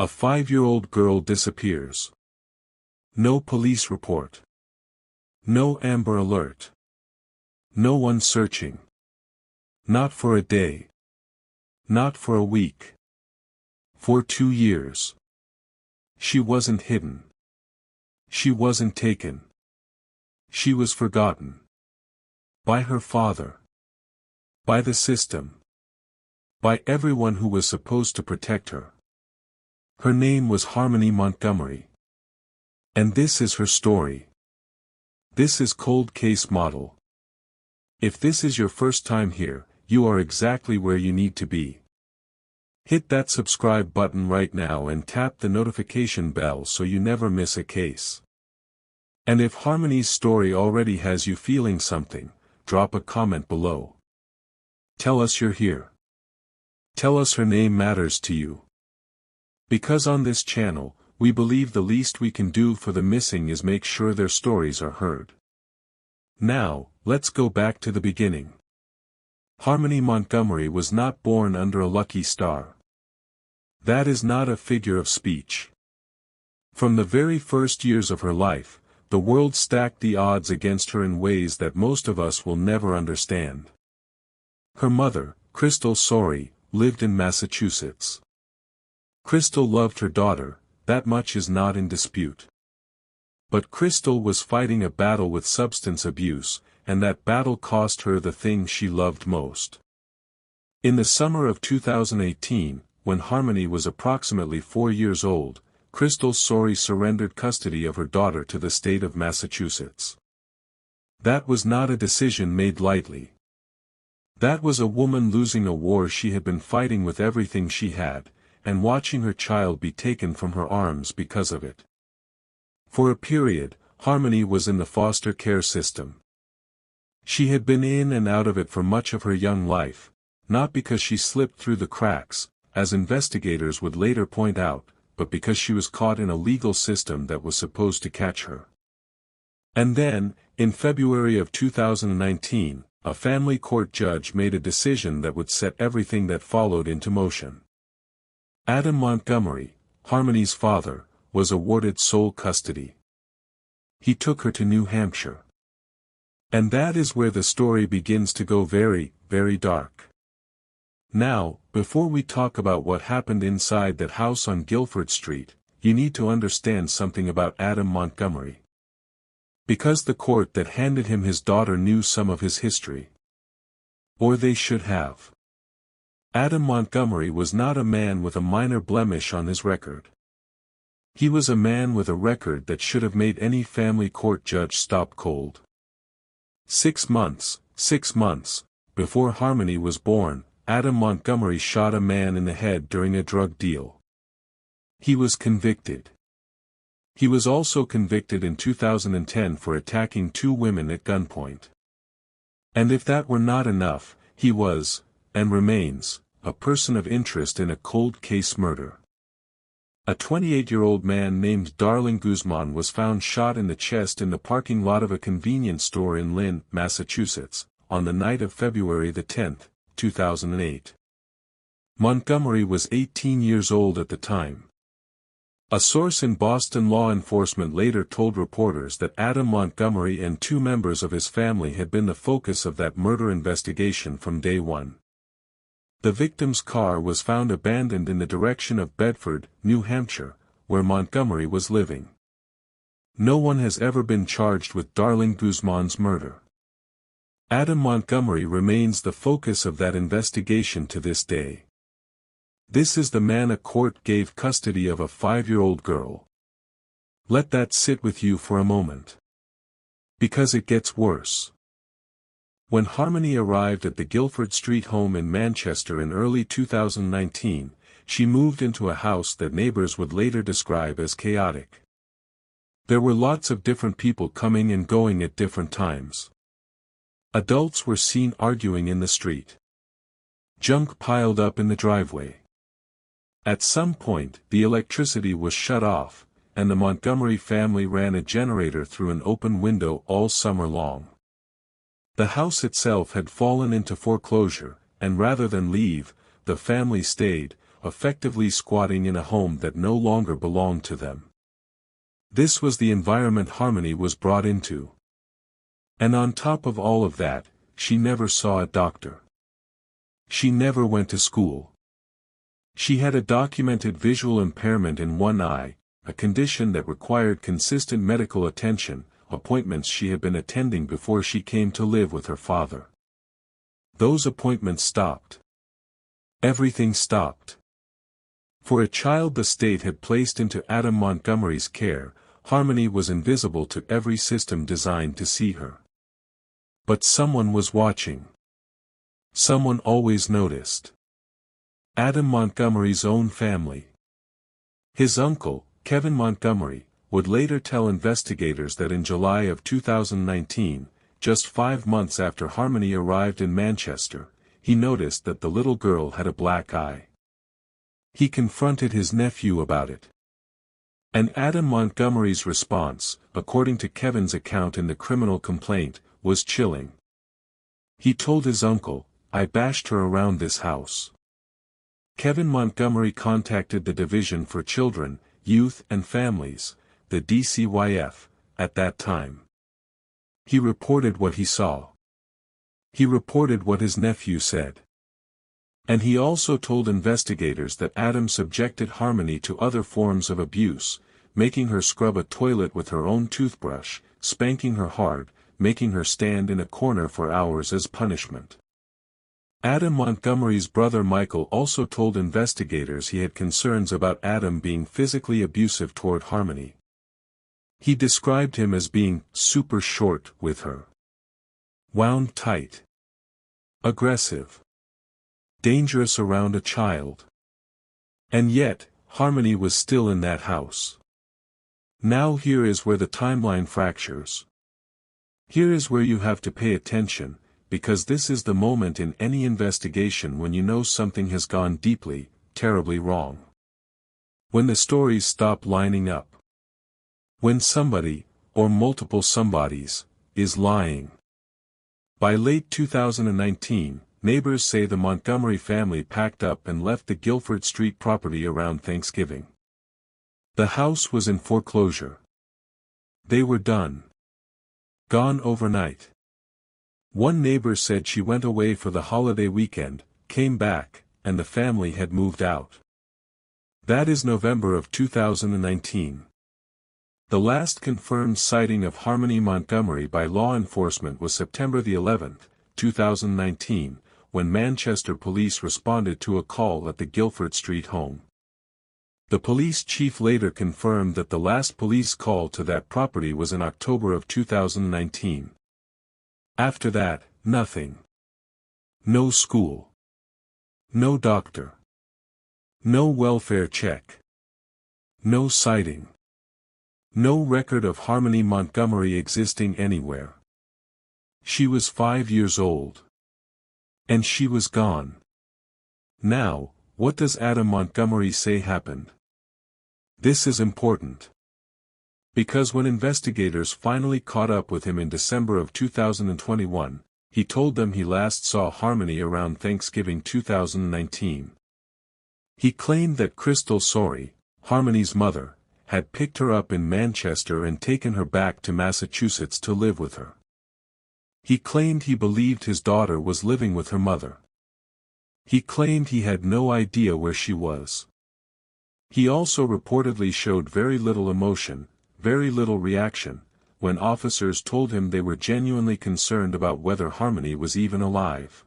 A 5-year-old girl disappears. No police report. No Amber Alert. No one searching. Not for a day. Not for a week. For 2 years. She wasn't hidden. She wasn't taken. She was forgotten. By her father. By the system. By everyone who was supposed to protect her. Her name was Harmony Montgomery. And this is her story. This is Cold Case Model. If this is your first time here, you are exactly where you need to be. Hit that subscribe button right now and tap the notification bell so you never miss a case. And if Harmony's story already has you feeling something, drop a comment below. Tell us you're here. Tell us her name matters to you. Because on this channel, we believe the least we can do for the missing is make sure their stories are heard. Now, let's go back to the beginning. Harmony Montgomery was not born under a lucky star. That is not a figure of speech. From the very first years of her life, the world stacked the odds against her in ways that most of us will never understand. Her mother, Crystal Sorey, lived in Massachusetts. Crystal loved her daughter, that much is not in dispute. But Crystal was fighting a battle with substance abuse, and that battle cost her the thing she loved most. In the summer of 2018, when Harmony was approximately 4 years old, Crystal Sorey surrendered custody of her daughter to the state of Massachusetts. That was not a decision made lightly. That was a woman losing a war she had been fighting with everything she had, and watching her child be taken from her arms because of it. For a period, Harmony was in the foster care system. She had been in and out of it for much of her young life, not because she slipped through the cracks, as investigators would later point out, but because she was caught in a legal system that was supposed to catch her. And then, in February of 2019, a family court judge made a decision that would set everything that followed into motion. Adam Montgomery, Harmony's father, was awarded sole custody. He took her to New Hampshire. And that is where the story begins to go very, very dark. Now, before we talk about what happened inside that house on Guilford Street, you need to understand something about Adam Montgomery. Because the court that handed him his daughter knew some of his history. Or they should have. Adam Montgomery was not a man with a minor blemish on his record. He was a man with a record that should have made any family court judge stop cold. 6 months, before Harmony was born, Adam Montgomery shot a man in the head during a drug deal. He was convicted. He was also convicted in 2010 for attacking 2 women at gunpoint. And if that were not enough, he was, and remains, a person of interest in a cold case murder. A 28-year-old man named Darling Guzman was found shot in the chest in the parking lot of a convenience store in Lynn, Massachusetts, on the night of February 10, 2008. Montgomery was 18 years old at the time. A source in Boston law enforcement later told reporters that Adam Montgomery and 2 members of his family had been the focus of that murder investigation from day one. The victim's car was found abandoned in the direction of Bedford, New Hampshire, where Montgomery was living. No one has ever been charged with Darling Guzman's murder. Adam Montgomery remains the focus of that investigation to this day. This is the man a court gave custody of a 5-year-old girl. Let that sit with you for a moment. Because it gets worse. When Harmony arrived at the Guilford Street home in Manchester in early 2019, she moved into a house that neighbors would later describe as chaotic. There were lots of different people coming and going at different times. Adults were seen arguing in the street. Junk piled up in the driveway. At some point, the electricity was shut off, and the Montgomery family ran a generator through an open window all summer long. The house itself had fallen into foreclosure, and rather than leave, the family stayed, effectively squatting in a home that no longer belonged to them. This was the environment Harmony was brought into. And on top of all of that, she never saw a doctor. She never went to school. She had a documented visual impairment in one eye, a condition that required consistent medical attention, appointments she had been attending before she came to live with her father. Those appointments stopped. Everything stopped. For a child the state had placed into Adam Montgomery's care, Harmony was invisible to every system designed to see her. But someone was watching. Someone always noticed. Adam Montgomery's own family. His uncle, Kevin Montgomery, would later tell investigators that in July of 2019, just 5 months after Harmony arrived in Manchester, he noticed that the little girl had a black eye. He confronted his nephew about it. And Adam Montgomery's response, according to Kevin's account in the criminal complaint, was chilling. He told his uncle, "I bashed her around this house." Kevin Montgomery contacted the Division for Children, Youth and Families, the DCYF, at that time. He reported what he saw. He reported what his nephew said. And he also told investigators that Adam subjected Harmony to other forms of abuse, making her scrub a toilet with her own toothbrush, spanking her hard, making her stand in a corner for hours as punishment. Adam Montgomery's brother Michael also told investigators he had concerns about Adam being physically abusive toward Harmony. He described him as being super short with her. Wound tight. Aggressive. Dangerous around a child. And yet, Harmony was still in that house. Now here is where the timeline fractures. Here is where you have to pay attention, because this is the moment in any investigation when you know something has gone deeply, terribly wrong. When the stories stop lining up. When somebody, or multiple somebodies, is lying. By late 2019, neighbors say the Montgomery family packed up and left the Guilford Street property around Thanksgiving. The house was in foreclosure. They were done. Gone overnight. One neighbor said she went away for the holiday weekend, came back, and the family had moved out. That is November of 2019. The last confirmed sighting of Harmony Montgomery by law enforcement was September the 11th, 2019, when Manchester police responded to a call at the Guilford Street home. The police chief later confirmed that the last police call to that property was in October of 2019. After that, nothing. No school. No doctor. No welfare check. No sighting. No record of Harmony Montgomery existing anywhere. She was 5 years old. And she was gone. Now, what does Adam Montgomery say happened? This is important. Because when investigators finally caught up with him in December of 2021, he told them he last saw Harmony around Thanksgiving 2019. He claimed that Crystal Sorey, Harmony's mother, had picked her up in Manchester and taken her back to Massachusetts to live with her. He claimed he believed his daughter was living with her mother. He claimed he had no idea where she was. He also reportedly showed very little emotion, very little reaction, when officers told him they were genuinely concerned about whether Harmony was even alive.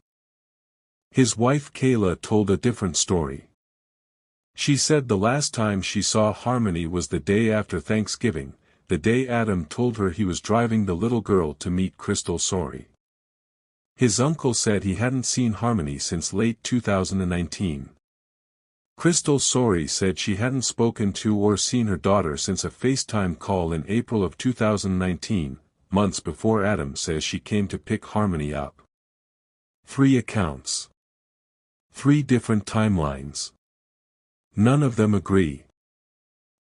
His wife Kayla told a different story. She said the last time she saw Harmony was the day after Thanksgiving, the day Adam told her he was driving the little girl to meet Crystal Sorey. His uncle said he hadn't seen Harmony since late 2019. Crystal Sorey said she hadn't spoken to or seen her daughter since a FaceTime call in April of 2019, months before Adam says she came to pick Harmony up. 3 accounts. 3 different timelines. None of them agree.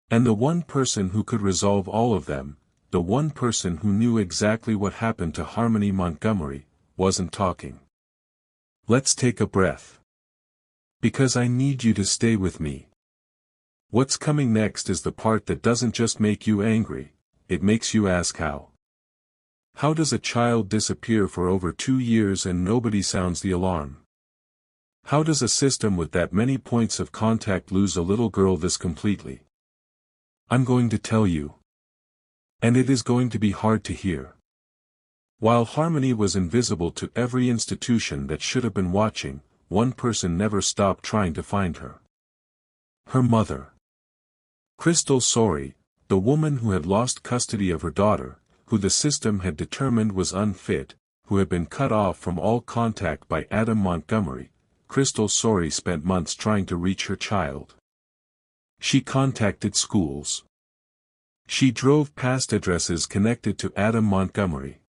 And the one person who could resolve all of them, the one person who knew exactly what happened to Harmony Montgomery, wasn't talking. Let's take a breath. Because I need you to stay with me. What's coming next is the part that doesn't just make you angry, it makes you ask how. How does a child disappear for over 2 years and nobody sounds the alarm? How does a system with that many points of contact lose a little girl this completely? I'm going to tell you. And it is going to be hard to hear. While Harmony was invisible to every institution that should have been watching, one person never stopped trying to find her. Her mother. Crystal Sorey, the woman who had lost custody of her daughter, who the system had determined was unfit, who had been cut off from all contact by Adam Montgomery, Crystal Sorey spent months trying to reach her child. She contacted schools. She drove past addresses connected to Adam Montgomery.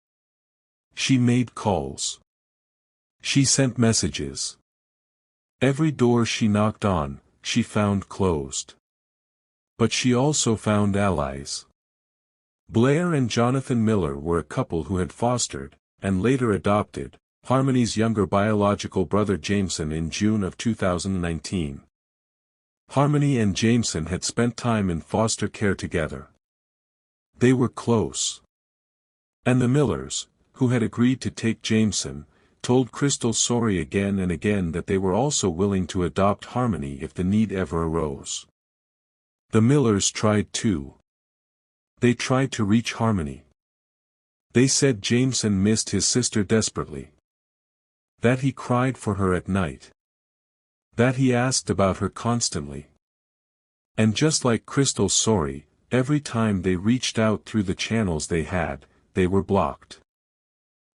She made calls. She sent messages. Every door she knocked on, she found closed. But she also found allies. Blair and Jonathan Miller were a couple who had fostered, and later adopted, Harmony's younger biological brother Jameson in June of 2019. Harmony and Jameson had spent time in foster care together. They were close. And the Millers, who had agreed to take Jameson, told Crystal Sorey again and again that they were also willing to adopt Harmony if the need ever arose. The Millers tried too. They tried to reach Harmony. They said Jameson missed his sister desperately. That he cried for her at night. That he asked about her constantly. And just like Crystal Sorey, every time they reached out through the channels they had, they were blocked.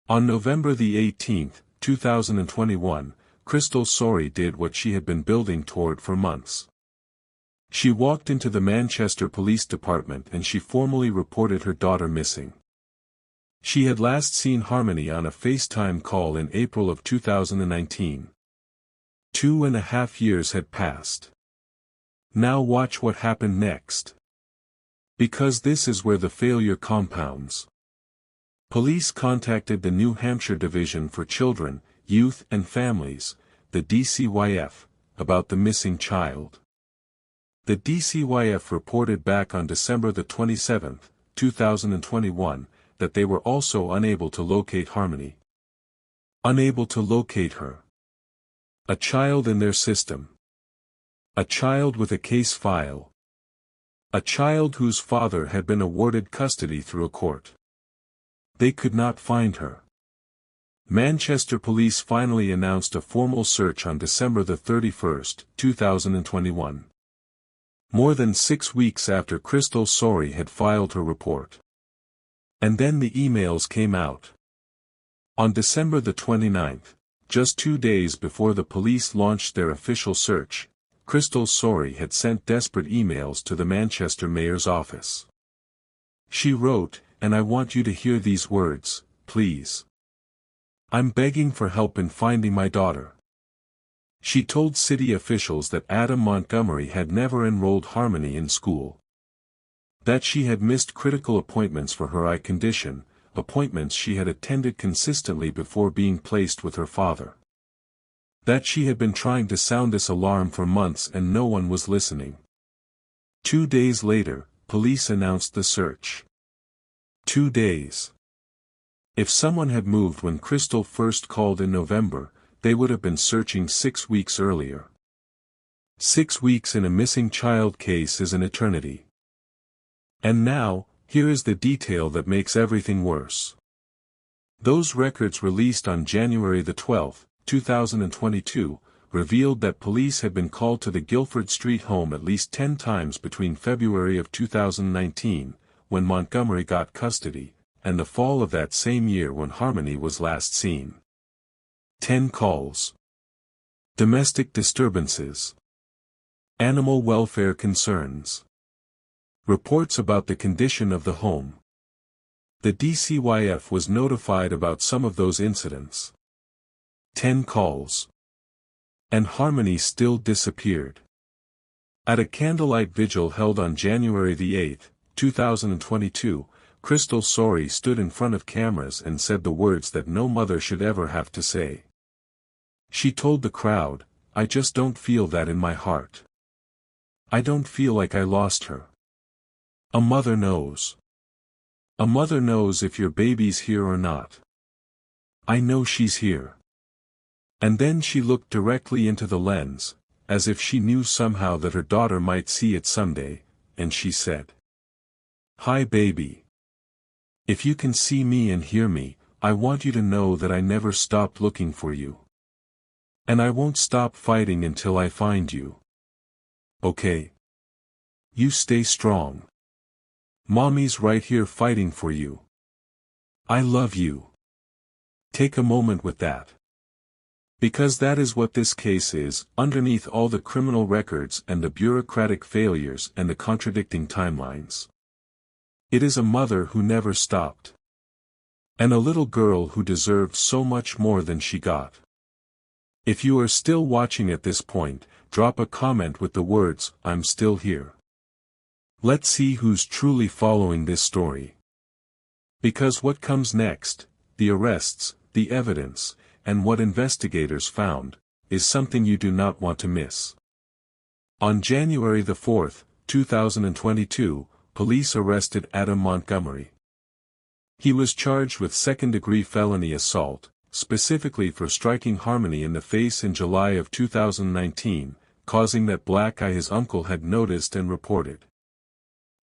On November the 18th, 2021, Crystal Sorey did what she had been building toward for months. She walked into the Manchester Police Department and she formally reported her daughter missing. She had last seen Harmony on a FaceTime call in April of 2019. 2.5 years had passed. Now watch what happened next. Because this is where the failure compounds. Police contacted the New Hampshire Division for Children, Youth and Families, the DCYF, about the missing child. The DCYF reported back on December the 27th, 2021, that they were also unable to locate Harmony. Unable to locate her. A child in their system. A child with a case file. A child whose father had been awarded custody through a court. They could not find her. Manchester Police finally announced a formal search on December the 31st, 2021. More than 6 weeks after Crystal Sorey had filed her report. And then the emails came out. On December the 29th, just 2 days before the police launched their official search, Crystal Sorey had sent desperate emails to the Manchester mayor's office. She wrote, and I want you to hear these words, please. I'm begging for help in finding my daughter. She told city officials that Adam Montgomery had never enrolled Harmony in school. That she had missed critical appointments for her eye condition, appointments she had attended consistently before being placed with her father. That she had been trying to sound this alarm for months and no one was listening. 2 days later, police announced the search. 2 days. If someone had moved when Crystal first called in November, they would have been searching 6 weeks earlier. 6 weeks in a missing child case is an eternity. And now, here is the detail that makes everything worse. Those records released on January the 12th, 2022, revealed that police had been called to the Guilford Street home at least 10 times between February of 2019, when Montgomery got custody, and the fall of that same year when Harmony was last seen. 10 calls. Domestic disturbances. Animal welfare concerns. Reports about the condition of the home. The DCYF was notified about some of those incidents. 10 calls. And Harmony still disappeared. At a candlelight vigil held on January the 8th, 2022, Crystal Sorey stood in front of cameras and said the words that no mother should ever have to say. She told the crowd, I just don't feel that in my heart. I don't feel like I lost her. A mother knows. A mother knows if your baby's here or not. I know she's here. And then she looked directly into the lens, as if she knew somehow that her daughter might see it someday, and she said, "Hi baby. If you can see me and hear me, I want you to know that I never stopped looking for you. And I won't stop fighting until I find you. Okay? You stay strong. Mommy's right here fighting for you. I love you." Take a moment with that. Because that is what this case is, underneath all the criminal records and the bureaucratic failures and the contradicting timelines. It is a mother who never stopped. And a little girl who deserved so much more than she got. If you are still watching at this point, drop a comment with the words, "I'm still here." Let's see who's truly following this story. Because what comes next, the arrests, the evidence, and what investigators found, is something you do not want to miss. On January 4, 2022, police arrested Adam Montgomery. He was charged with second-degree felony assault, specifically for striking Harmony in the face in July of 2019, causing that black eye his uncle had noticed and reported.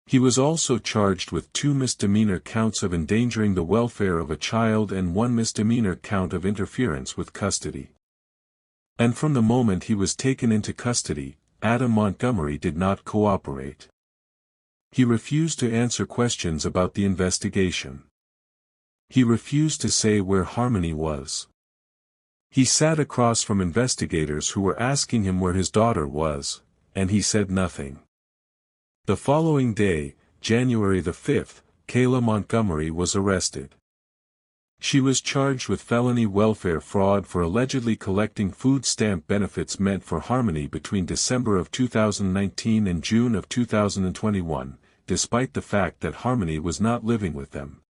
He was also charged with 2 misdemeanor counts of endangering the welfare of a child and 1 misdemeanor count of interference with custody. And from the moment he was taken into custody, Adam Montgomery did not cooperate. He refused to answer questions about the investigation. He refused to say where Harmony was. He sat across from investigators who were asking him where his daughter was, and he said nothing. The following day, January 5, Kayla Montgomery was arrested. She was charged with felony welfare fraud for allegedly collecting food stamp benefits meant for Harmony between December of 2019 and June of 2021, despite the fact that Harmony was not living with them.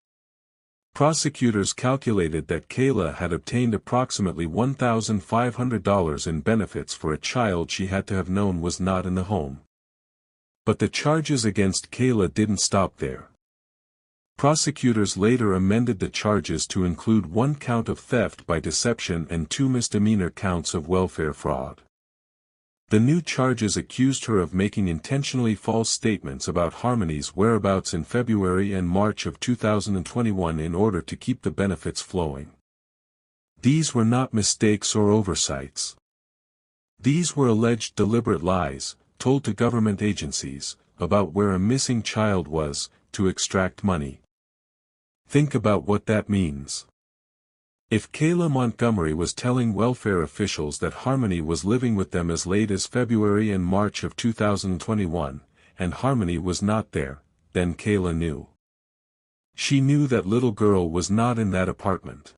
Prosecutors calculated that Kayla had obtained approximately $1,500 in benefits for a child she had to have known was not in the home. But the charges against Kayla didn't stop there. Prosecutors later amended the charges to include 1 count of theft by deception and 2 misdemeanor counts of welfare fraud. The new charges accused her of making intentionally false statements about Harmony's whereabouts in February and March of 2021 in order to keep the benefits flowing. These were not mistakes or oversights. These were alleged deliberate lies, told to government agencies, about where a missing child was, to extract money. Think about what that means. If Kayla Montgomery was telling welfare officials that Harmony was living with them as late as February and March of 2021, and Harmony was not there, then Kayla knew. She knew that little girl was not in that apartment.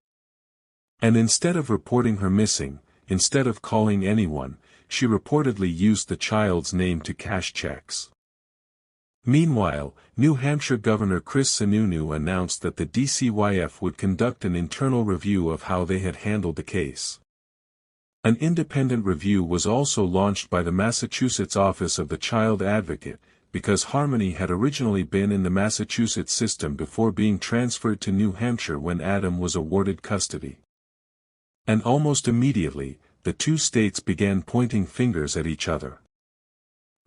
And instead of reporting her missing, instead of calling anyone, she reportedly used the child's name to cash checks. Meanwhile, New Hampshire Governor Chris Sununu announced that the DCYF would conduct an internal review of how they had handled the case. An independent review was also launched by the Massachusetts Office of the Child Advocate, because Harmony had originally been in the Massachusetts system before being transferred to New Hampshire when Adam was awarded custody. And almost immediately, the 2 states began pointing fingers at each other.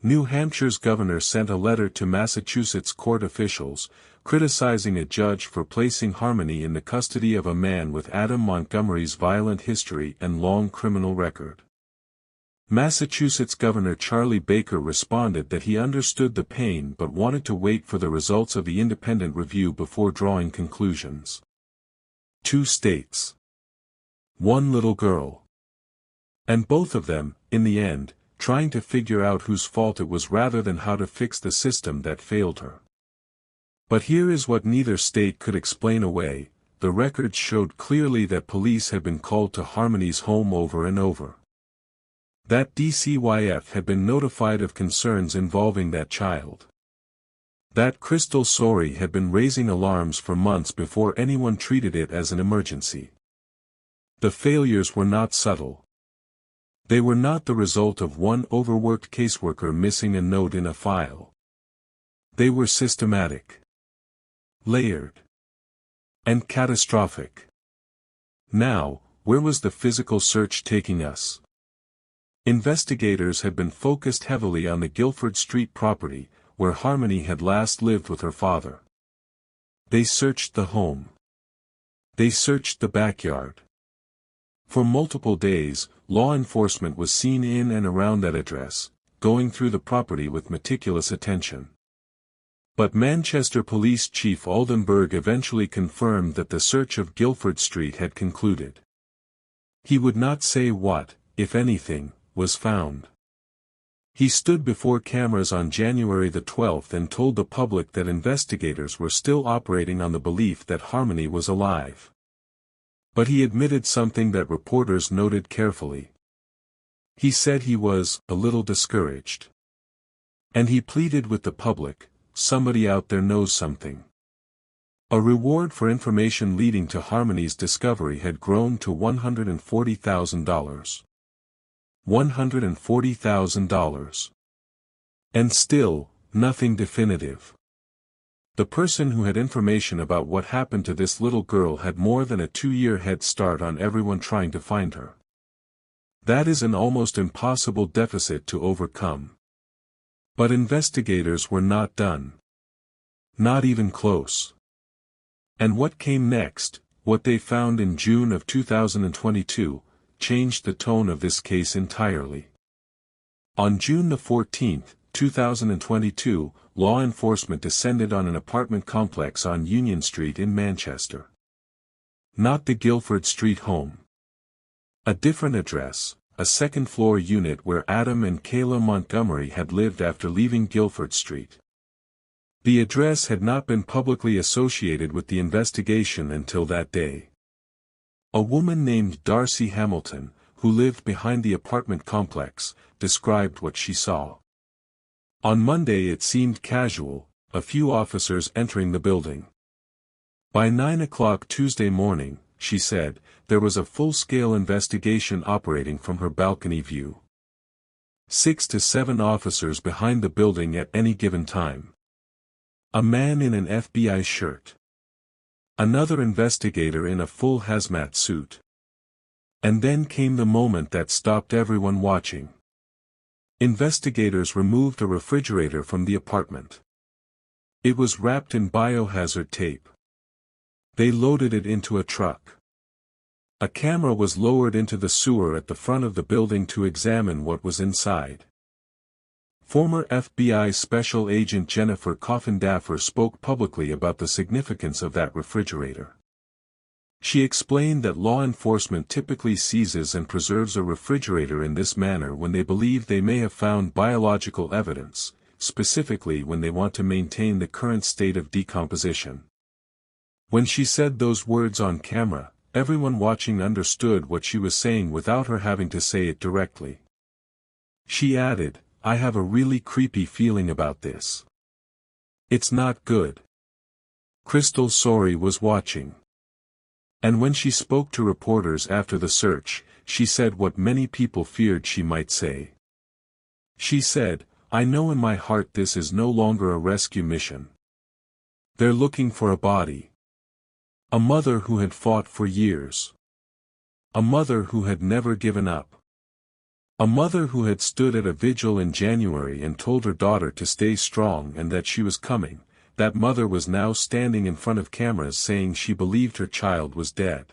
New Hampshire's governor sent a letter to Massachusetts court officials, criticizing a judge for placing Harmony in the custody of a man with Adam Montgomery's violent history and long criminal record. Massachusetts Governor Charlie Baker responded that he understood the pain but wanted to wait for the results of the independent review before drawing conclusions. 2 states. 1 little girl. And both of them, in the end, trying to figure out whose fault it was rather than how to fix the system that failed her. But here is what neither state could explain away: the records showed clearly that police had been called to Harmony's home over and over. That DCYF had been notified of concerns involving that child. That Crystal Sorey had been raising alarms for months before anyone treated it as an emergency. The failures were not subtle. They were not the result of one overworked caseworker missing a note in a file. They were systematic, layered, and catastrophic. Now, where was the physical search taking us? Investigators had been focused heavily on the Guilford Street property, where Harmony had last lived with her father. They searched the home. They searched the backyard. For multiple days, law enforcement was seen in and around that address, going through the property with meticulous attention. But Manchester Police Chief Oldenburg eventually confirmed that the search of Guilford Street had concluded. He would not say what, if anything, was found. He stood before cameras on January the 12th and told the public that investigators were still operating on the belief that Harmony was alive. But he admitted something that reporters noted carefully. He said he was a little discouraged. And he pleaded with the public, somebody out there knows something. A reward for information leading to Harmony's discovery had grown to $140,000. $140,000. And still, nothing definitive. The person who had information about what happened to this little girl had more than a 2-year head start on everyone trying to find her. That is an almost impossible deficit to overcome. But investigators were not done. Not even close. And what came next, what they found in June of 2022, changed the tone of this case entirely. On June the 14th, 2022, law enforcement descended on an apartment complex on Union Street in Manchester. Not the Guilford Street home. A different address, a second-floor unit where Adam and Kayla Montgomery had lived after leaving Guilford Street. The address had not been publicly associated with the investigation until that day. A woman named Darcy Hamilton, who lived behind the apartment complex, described what she saw. On Monday it seemed casual, a few officers entering the building. By 9 o'clock Tuesday morning, she said, there was a full-scale investigation operating from her balcony view. 6 to 7 officers behind the building at any given time. A man in an FBI shirt. Another investigator in a full hazmat suit. And then came the moment that stopped everyone watching. Investigators removed a refrigerator from the apartment. It was wrapped in biohazard tape. They loaded it into a truck. A camera was lowered into the sewer at the front of the building to examine what was inside. Former FBI Special Agent Jennifer Coffin-Daffer spoke publicly about the significance of that refrigerator. She explained that law enforcement typically seizes and preserves a refrigerator in this manner when they believe they may have found biological evidence, specifically when they want to maintain the current state of decomposition. When she said those words on camera, everyone watching understood what she was saying without her having to say it directly. She added, "I have a really creepy feeling about this. It's not good." Crystal Sorey was watching. And when she spoke to reporters after the search, she said what many people feared she might say. She said, "I know in my heart this is no longer a rescue mission. They're looking for a body. A mother who had fought for years. A mother who had never given up. A mother who had stood at a vigil in January and told her daughter to stay strong and that she was coming. That mother was now standing in front of cameras saying she believed her child was dead.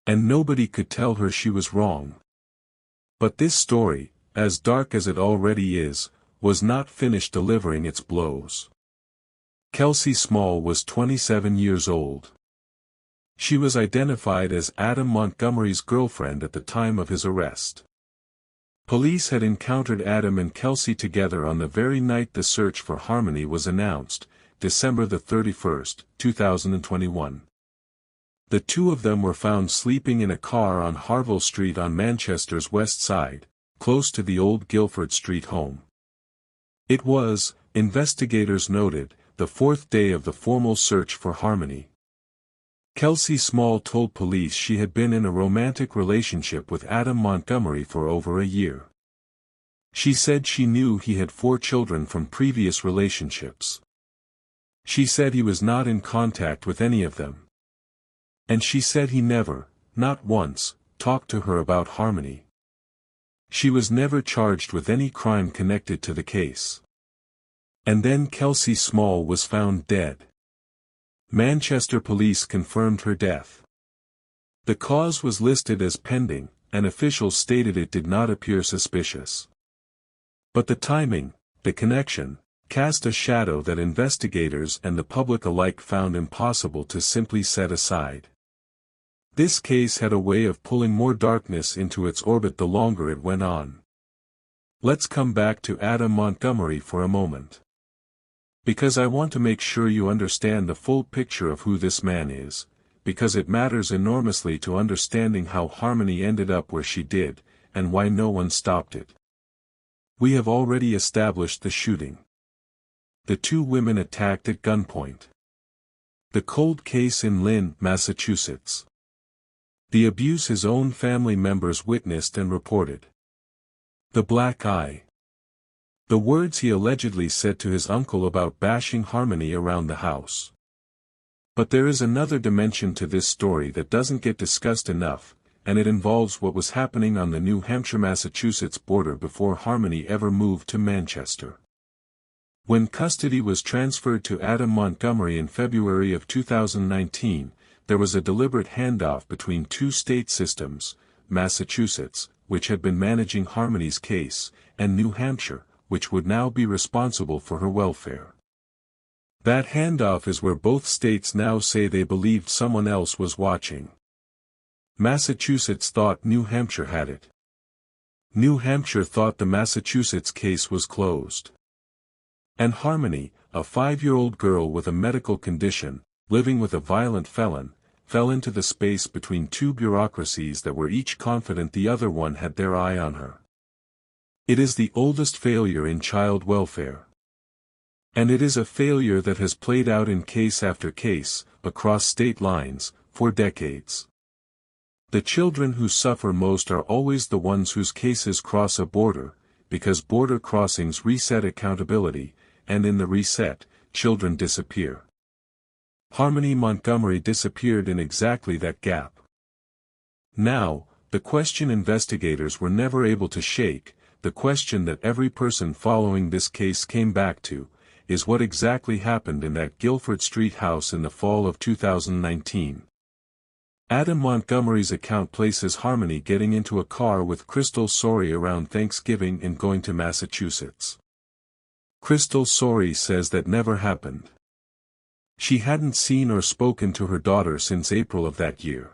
And nobody could tell her she was wrong. But this story, as dark as it already is, was not finished delivering its blows. Kelsey Small was 27 years old. She was identified as Adam Montgomery's girlfriend at the time of his arrest. Police had encountered Adam and Kelsey together on the very night the search for Harmony was announced, December the 31st, 2021. The two of them were found sleeping in a car on Harville Street on Manchester's west side, close to the old Guilford Street home. It was, investigators noted, the fourth day of the formal search for Harmony. Kelsey Small told police she had been in a romantic relationship with Adam Montgomery for over a year. She said she knew he had 4 children from previous relationships. She said he was not in contact with any of them. And she said he never, not once, talked to her about Harmony. She was never charged with any crime connected to the case. And then Kelsey Small was found dead. Manchester police confirmed her death. The cause was listed as pending, and officials stated it did not appear suspicious. But the timing, the connection, cast a shadow that investigators and the public alike found impossible to simply set aside. This case had a way of pulling more darkness into its orbit the longer it went on. Let's come back to Adam Montgomery for a moment. Because I want to make sure you understand the full picture of who this man is, because it matters enormously to understanding how Harmony ended up where she did, and why no one stopped it. We have already established the shooting. The 2 women attacked at gunpoint. The cold case in Lynn, Massachusetts. The abuse his own family members witnessed and reported. The black eye. The words he allegedly said to his uncle about bashing Harmony around the house. But there is another dimension to this story that doesn't get discussed enough, and it involves what was happening on the New Hampshire-Massachusetts border before Harmony ever moved to Manchester. When custody was transferred to Adam Montgomery in February of 2019, there was a deliberate handoff between 2 state systems, Massachusetts, which had been managing Harmony's case, and New Hampshire, which would now be responsible for her welfare. That handoff is where both states now say they believed someone else was watching. Massachusetts thought New Hampshire had it. New Hampshire thought the Massachusetts case was closed. And Harmony, a 5-year-old girl with a medical condition, living with a violent felon, fell into the space between 2 bureaucracies that were each confident the other one had their eye on her. It is the oldest failure in child welfare. And it is a failure that has played out in case after case, across state lines, for decades. The children who suffer most are always the ones whose cases cross a border, because border crossings reset accountability, and in the reset, children disappear. Harmony Montgomery disappeared in exactly that gap. Now, the question investigators were never able to shake, the question that every person following this case came back to, is what exactly happened in that Guilford Street house in the fall of 2019. Adam Montgomery's account places Harmony getting into a car with Crystal Sorey around Thanksgiving and going to Massachusetts. Crystal Sorey says that never happened. She hadn't seen or spoken to her daughter since April of that year.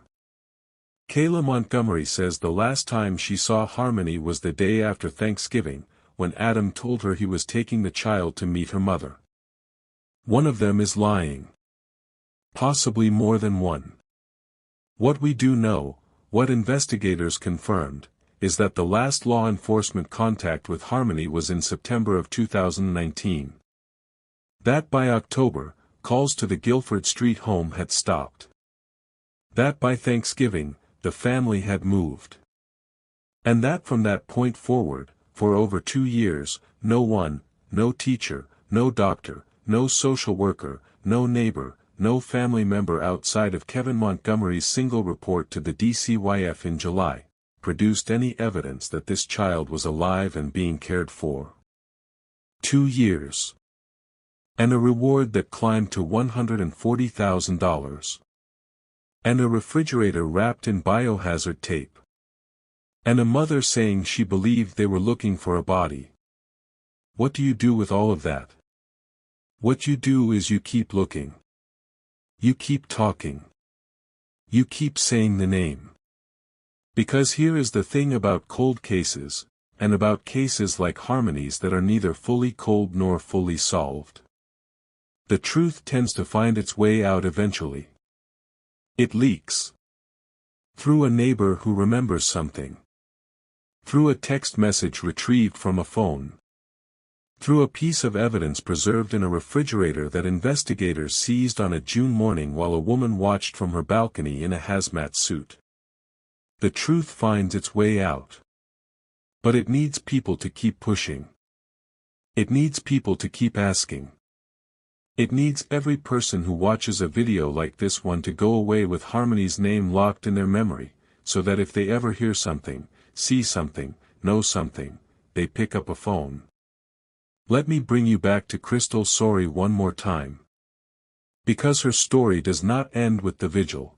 Kayla Montgomery says the last time she saw Harmony was the day after Thanksgiving, when Adam told her he was taking the child to meet her mother. One of them is lying. Possibly more than one. What we do know, what investigators confirmed, is that the last law enforcement contact with Harmony was in September of 2019. That by October, calls to the Guilford Street home had stopped. That by Thanksgiving, the family had moved. And that from that point forward, for over 2 years, no one, no teacher, no doctor, no social worker, no neighbor, no family member outside of Kevin Montgomery's single report to the DCYF in July, produced any evidence that this child was alive and being cared for. 2 years. And a reward that climbed to $140,000. And a refrigerator wrapped in biohazard tape. And a mother saying she believed they were looking for a body. What do you do with all of that? What you do is you keep looking. You keep talking. You keep saying the name. Because here is the thing about cold cases, and about cases like Harmony's that are neither fully cold nor fully solved. The truth tends to find its way out eventually. It leaks. Through a neighbor who remembers something. Through a text message retrieved from a phone. Through a piece of evidence preserved in a refrigerator that investigators seized on a June morning while a woman watched from her balcony in a hazmat suit. The truth finds its way out. But it needs people to keep pushing. It needs people to keep asking. It needs every person who watches a video like this one to go away with Harmony's name locked in their memory, so that if they ever hear something, see something, know something, they pick up a phone. Let me bring you back to Crystal Sorey one more time. Because her story does not end with the vigil.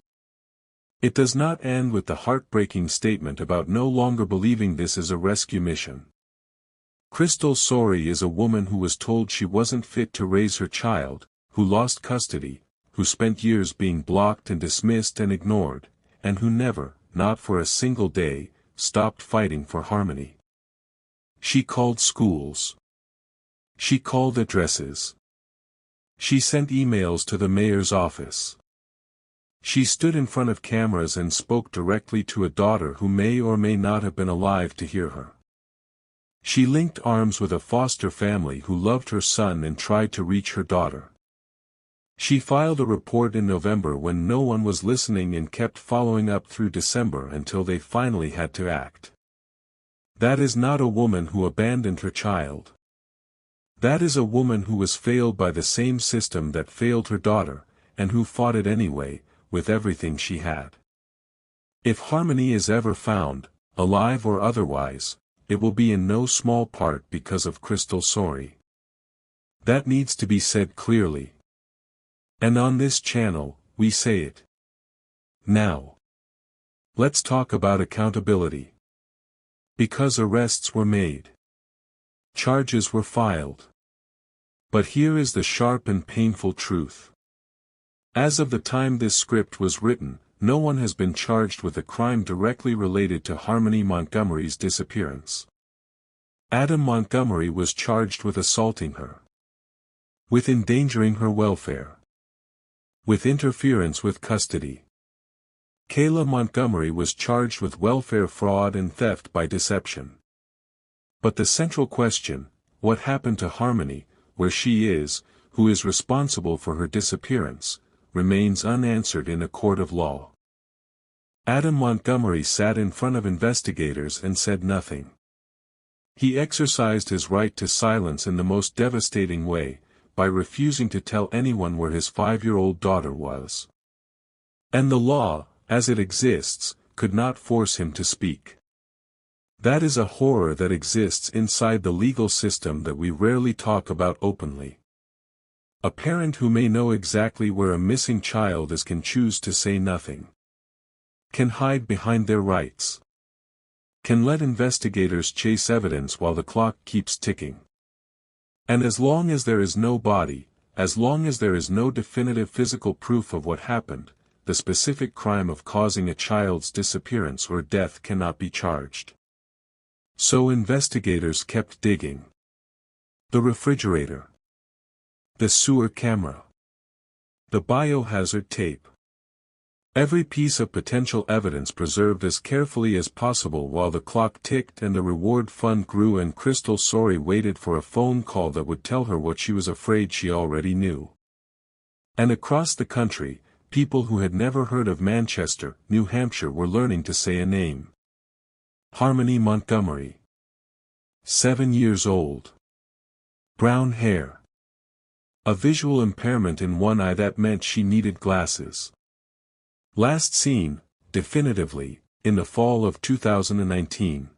It does not end with the heartbreaking statement about no longer believing this is a rescue mission. Crystal Sorey is a woman who was told she wasn't fit to raise her child, who lost custody, who spent years being blocked and dismissed and ignored, and who never, not for a single day, stopped fighting for Harmony. She called schools. She called addresses. She sent emails to the mayor's office. She stood in front of cameras and spoke directly to a daughter who may or may not have been alive to hear her. She linked arms with a foster family who loved her son and tried to reach her daughter. She filed a report in November when no one was listening and kept following up through December until they finally had to act. That is not a woman who abandoned her child. That is a woman who was failed by the same system that failed her daughter, and who fought it anyway, with everything she had. If Harmony is ever found, alive or otherwise, it will be in no small part because of Crystal Sorey. That needs to be said clearly. And on this channel, we say it. Now. Let's talk about accountability. Because arrests were made. Charges were filed. But here is the sharp and painful truth. As of the time this script was written, no one has been charged with a crime directly related to Harmony Montgomery's disappearance. Adam Montgomery was charged with assaulting her. With endangering her welfare. With interference with custody. Kayla Montgomery was charged with welfare fraud and theft by deception. But the central question, what happened to Harmony, where she is, who is responsible for her disappearance, remains unanswered in a court of law. Adam Montgomery sat in front of investigators and said nothing. He exercised his right to silence in the most devastating way, by refusing to tell anyone where his 5-year-old daughter was. And the law, as it exists, could not force him to speak. That is a horror that exists inside the legal system that we rarely talk about openly. A parent who may know exactly where a missing child is can choose to say nothing. Can hide behind their rights. Can let investigators chase evidence while the clock keeps ticking. And as long as there is no body, as long as there is no definitive physical proof of what happened, the specific crime of causing a child's disappearance or death cannot be charged. So investigators kept digging. The refrigerator. The sewer camera. The biohazard tape. Every piece of potential evidence preserved as carefully as possible while the clock ticked and the reward fund grew and Crystal Sorey waited for a phone call that would tell her what she was afraid she already knew. And across the country, people who had never heard of Manchester, New Hampshire were learning to say a name. Harmony Montgomery. 7 years old. Brown hair. A visual impairment in one eye that meant she needed glasses. Last seen, definitively, in the fall of 2019.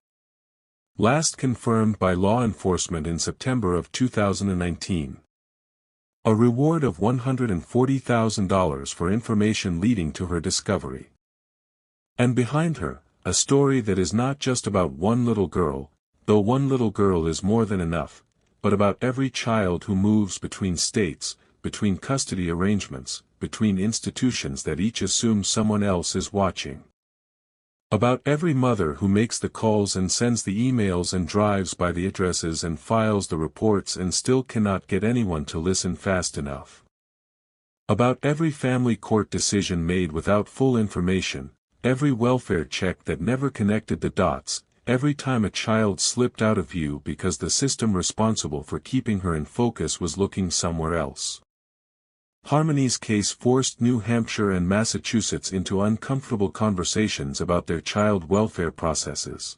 Last confirmed by law enforcement in September of 2019. A reward of $140,000 for information leading to her discovery. And behind her, a story that is not just about one little girl, though one little girl is more than enough, but about every child who moves between states, between custody arrangements, between institutions that each assume someone else is watching. About every mother who makes the calls and sends the emails and drives by the addresses and files the reports and still cannot get anyone to listen fast enough. About every family court decision made without full information, every welfare check that never connected the dots, every time a child slipped out of view because the system responsible for keeping her in focus was looking somewhere else. Harmony's case forced New Hampshire and Massachusetts into uncomfortable conversations about their child welfare processes.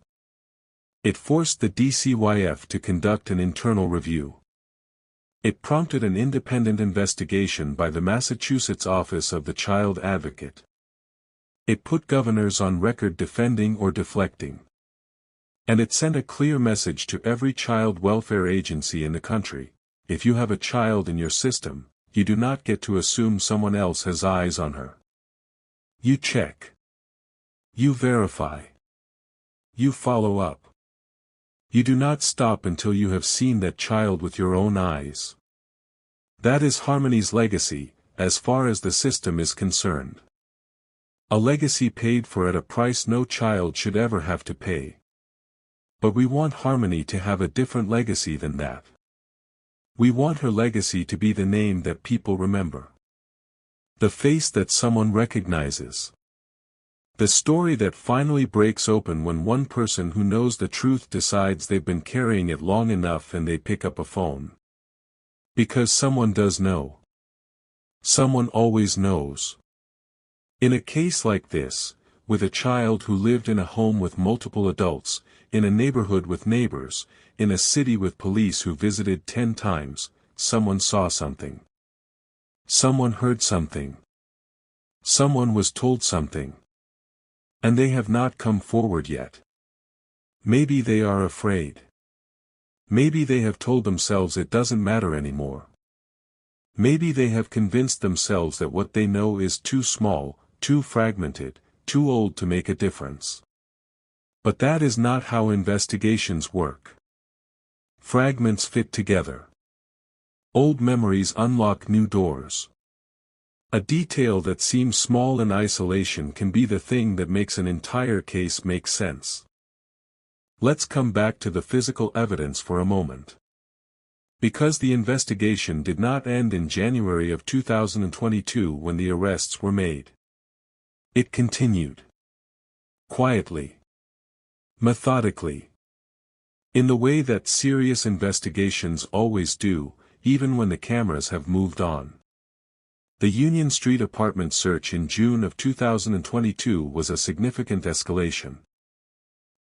It forced the DCYF to conduct an internal review. It prompted an independent investigation by the Massachusetts Office of the Child Advocate. It put governors on record defending or deflecting. And it sent a clear message to every child welfare agency in the country: if you have a child in your system, you do not get to assume someone else has eyes on her. You check. You verify. You follow up. You do not stop until you have seen that child with your own eyes. That is Harmony's legacy, as far as the system is concerned. A legacy paid for at a price no child should ever have to pay. But we want Harmony to have a different legacy than that. We want her legacy to be the name that people remember. The face that someone recognizes. The story that finally breaks open when one person who knows the truth decides they've been carrying it long enough and they pick up a phone. Because someone does know. Someone always knows. In a case like this, with a child who lived in a home with multiple adults, in a neighborhood with neighbors, in a city with police who visited 10 times, someone saw something. Someone heard something. Someone was told something. And they have not come forward yet. Maybe they are afraid. Maybe they have told themselves it doesn't matter anymore. Maybe they have convinced themselves that what they know is too small, too fragmented, too old to make a difference. But that is not how investigations work. Fragments fit together. Old memories unlock new doors. A detail that seems small in isolation can be the thing that makes an entire case make sense. Let's come back to the physical evidence for a moment. Because the investigation did not end in January of 2022 when the arrests were made. It continued. Quietly. Methodically. In the way that serious investigations always do, even when the cameras have moved on. The Union Street apartment search in June of 2022 was a significant escalation.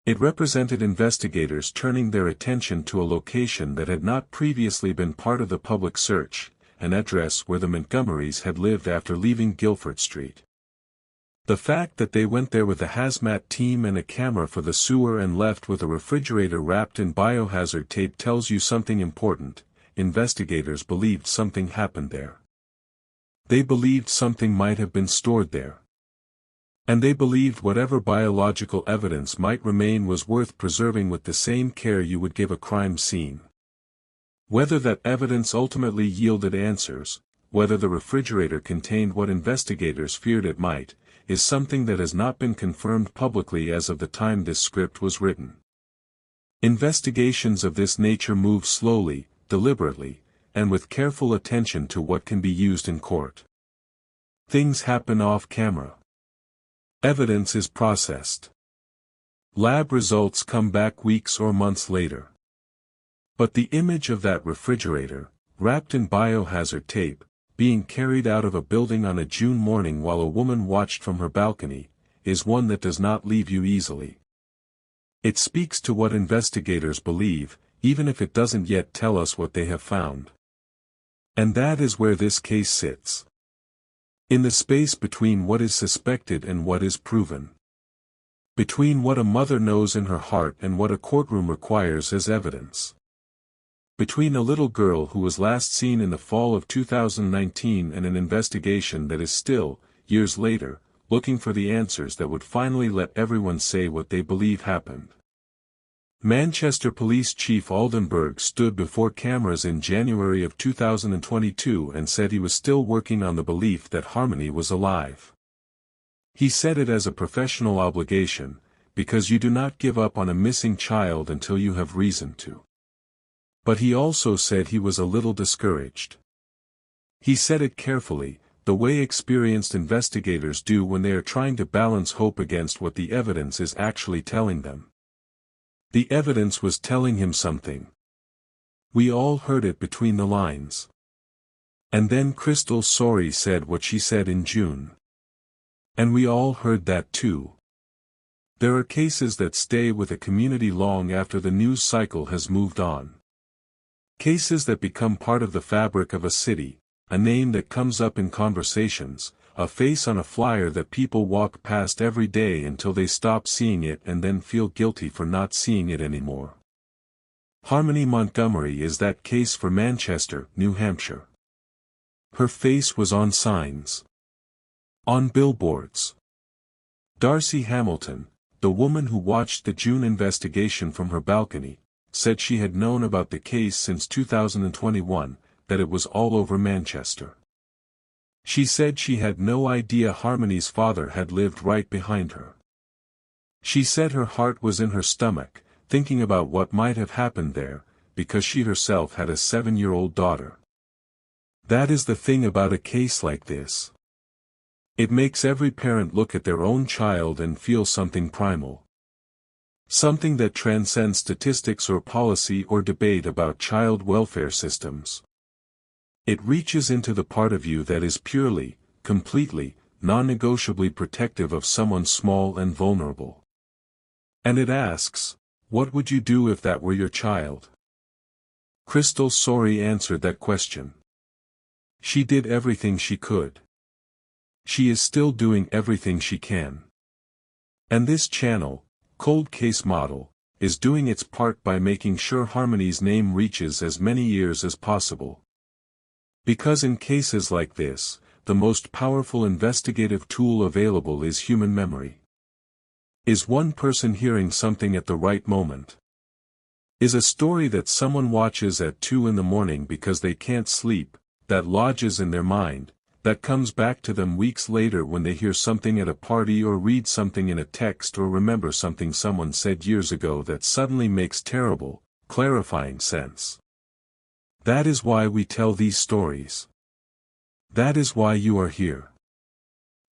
It represented investigators turning their attention to a location that had not previously been part of the public search, an address where the Montgomerys had lived after leaving Guilford Street. The fact that they went there with a hazmat team and a camera for the sewer and left with a refrigerator wrapped in biohazard tape tells you something important. Investigators believed something happened there. They believed something might have been stored there. And they believed whatever biological evidence might remain was worth preserving with the same care you would give a crime scene. Whether that evidence ultimately yielded answers, whether the refrigerator contained what investigators feared it might, is something that has not been confirmed publicly as of the time this script was written. Investigations of this nature move slowly, deliberately, and with careful attention to what can be used in court. Things happen off camera. Evidence is processed. Lab results come back weeks or months later. But the image of that refrigerator, wrapped in biohazard tape, being carried out of a building on a June morning while a woman watched from her balcony, is one that does not leave you easily. It speaks to what investigators believe, even if it doesn't yet tell us what they have found. And that is where this case sits. In the space between what is suspected and what is proven. Between what a mother knows in her heart and what a courtroom requires as evidence. Between a little girl who was last seen in the fall of 2019 and an investigation that is still, years later, looking for the answers that would finally let everyone say what they believe happened. Manchester Police Chief Aldenburg stood before cameras in January of 2022 and said he was still working on the belief that Harmony was alive. He said it as a professional obligation, because you do not give up on a missing child until you have reason to. But he also said he was a little discouraged. He said it carefully, the way experienced investigators do when they are trying to balance hope against what the evidence is actually telling them. The evidence was telling him something. We all heard it between the lines. And then Crystal Sorry said what she said in June. And we all heard that too. There are cases that stay with a community long after the news cycle has moved on. Cases that become part of the fabric of a city, a name that comes up in conversations, a face on a flyer that people walk past every day until they stop seeing it and then feel guilty for not seeing it anymore. Harmony Montgomery is that case for Manchester, New Hampshire. Her face was on signs. On billboards. Darcy Hamilton, the woman who watched the June investigation from her balcony, said she had known about the case since 2021, that it was all over Manchester. She said she had no idea Harmony's father had lived right behind her. She said her heart was in her stomach, thinking about what might have happened there, because she herself had a 7-year-old daughter. That is the thing about a case like this. It makes every parent look at their own child and feel something primal. Something that transcends statistics or policy or debate about child welfare systems. It reaches into the part of you that is purely, completely, non-negotiably protective of someone small and vulnerable. And it asks, what would you do if that were your child? Crystal Sorry answered that question. She did everything she could. She is still doing everything she can. And this channel, Cold Case Model, is doing its part by making sure Harmony's name reaches as many ears as possible. Because in cases like this, the most powerful investigative tool available is human memory. Is one person hearing something at the right moment? Is a story that someone watches at 2 in the morning because they can't sleep, that lodges in their mind, that comes back to them weeks later when they hear something at a party or read something in a text or remember something someone said years ago that suddenly makes terrible, clarifying sense? That is why we tell these stories. That is why you are here.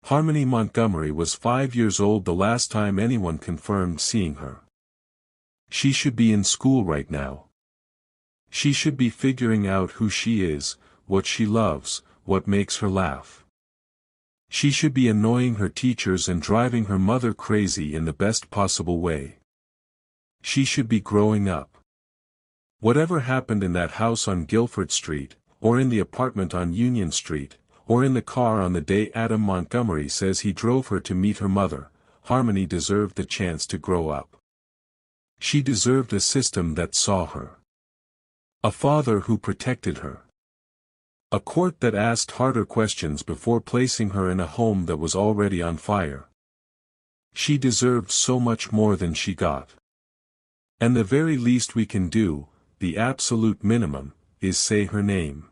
Harmony Montgomery was 5 years old the last time anyone confirmed seeing her. She should be in school right now. She should be figuring out who she is, what she loves, what makes her laugh. She should be annoying her teachers and driving her mother crazy in the best possible way. She should be growing up. Whatever happened in that house on Guilford Street, or in the apartment on Union Street, or in the car on the day Adam Montgomery says he drove her to meet her mother, Harmony deserved the chance to grow up. She deserved a system that saw her. A father who protected her. A court that asked harder questions before placing her in a home that was already on fire. She deserved so much more than she got. And the very least we can do, the absolute minimum, is say her name.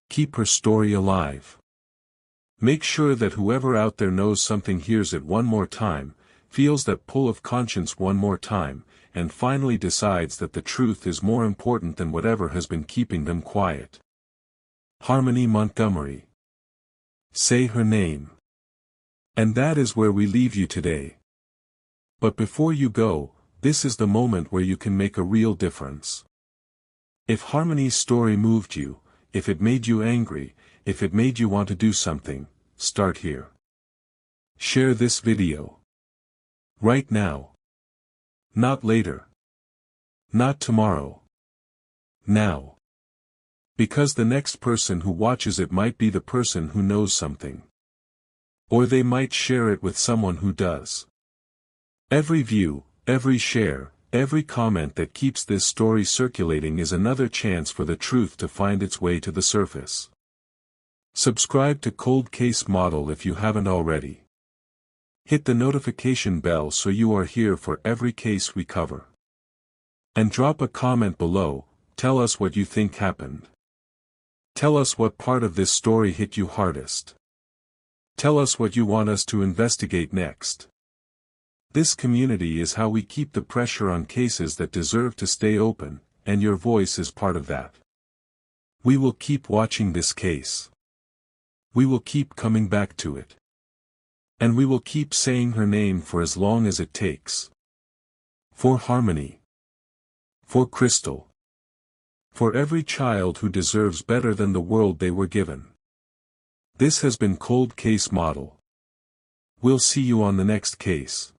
Keep her story alive. Make sure that whoever out there knows something hears it one more time, feels that pull of conscience one more time, and finally decides that the truth is more important than whatever has been keeping them quiet. Harmony Montgomery. Say her name. And that is where we leave you today. But before you go, this is the moment where you can make a real difference. If Harmony's story moved you, if it made you angry, if it made you want to do something, start here. Share this video. Right now. Not later. Not tomorrow. Now. Because the next person who watches it might be the person who knows something. Or they might share it with someone who does. Every view, every share, every comment that keeps this story circulating is another chance for the truth to find its way to the surface. Subscribe to Cold Case Model if you haven't already. Hit the notification bell so you are here for every case we cover. And drop a comment below, tell us what you think happened. Tell us what part of this story hit you hardest. Tell us what you want us to investigate next. This community is how we keep the pressure on cases that deserve to stay open, and your voice is part of that. We will keep watching this case. We will keep coming back to it. And we will keep saying her name for as long as it takes. For harmony. For Crystal. For every child who deserves better than the world they were given. This has been Cold Case Model. We'll see you on the next case.